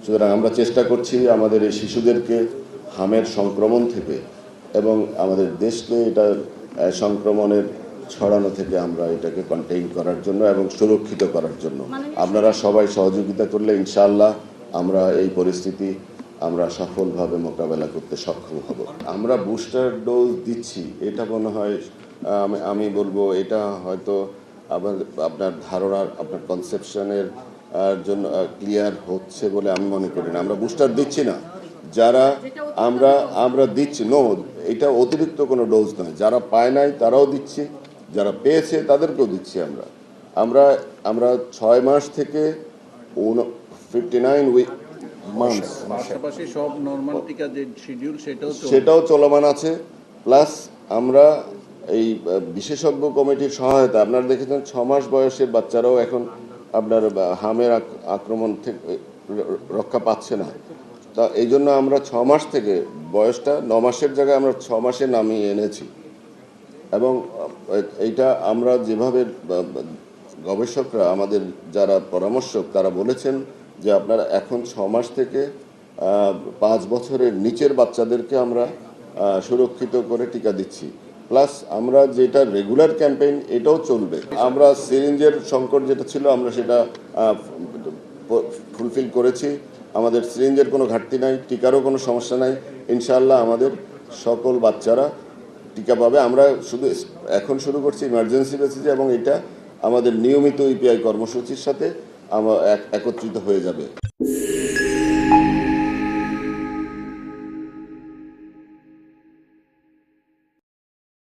সুতরাং আমরা চেষ্টা করছি আমাদের এই শিশুদেরকে হামের সংক্রমণ থেকে এবং আমাদের দেশকে এটা সংক্রমণের ছড়ানো থেকে আমরা এটাকে কন্টেইন করার জন্য এবং সুরক্ষিত করার জন্য আপনারা সবাই সহযোগিতা করলে ইনশাআল্লাহ আমরা এই পরিস্থিতি আমরা সফলভাবে মোকাবেলা করতে সক্ষম হব। আমরা বুস্টার ডোজ দিচ্ছি, এটা মনে হয় আমি বলবো এটা হয়তো আপনার ধারণার আপনার কনসেপশনের জন্য ক্লিয়ার হচ্ছে বলে আমি মনে করি না। আমরা বুস্টার দিচ্ছি না, যারা আমরা দিচ্ছি এটা অতিরিক্ত কোনো ডোজ নয়, যারা পায় নাই তারাও দিচ্ছি, যারা পেয়েছে তাদেরকেও দিচ্ছি। আমরা 6 মাস থেকে 59 মান্থস পাশাপাশি সব নরমাল টিকা যে শিডিউল সেটাও চলমান আছে। প্লাস আমরা এই বিশেষজ্ঞ কমিটির সহায়তা, আপনারা দেখেছেন 6 মাস বয়সের বাচ্চারাও এখন আপনার হামের আক্রমণ থেকে রক্ষা পাচ্ছে না। তা এই জন্য আমরা 6 মাস থেকে বয়সটা 9 মাসের জায়গায় আমরা 6 মাসে নামিয়ে এনেছি। এবং এইটা আমরা যেভাবে গবেষকরা আমাদের যারা পরামর্শক তারা বলেছেন যে আপনারা এখন 6 মাস থেকে 5 বছরের নিচের বাচ্চাদেরকে আমরা সুরক্ষিত করে টিকা দিচ্ছি। প্লাস আমরা যেটা রেগুলার ক্যাম্পেইন এটাও চলবে। আমরা সিরিঞ্জের সংকট যেটা ছিল আমরা সেটা ফুলফিল করেছি। আমাদের সিরিঞ্জের কোনো ঘাটতি নাই, টিকারও কোনো সমস্যা নাই। ইনশাআল্লাহ আমাদের সকল বাচ্চারা টিকা পাবে। আমরা এখন শুরু করছি ইমার্জেন্সি বেসিসে এবং এটা আমাদের নিয়মিত ইপিআই কর্মসূচির সাথে একত্রিত হয়ে যাবে।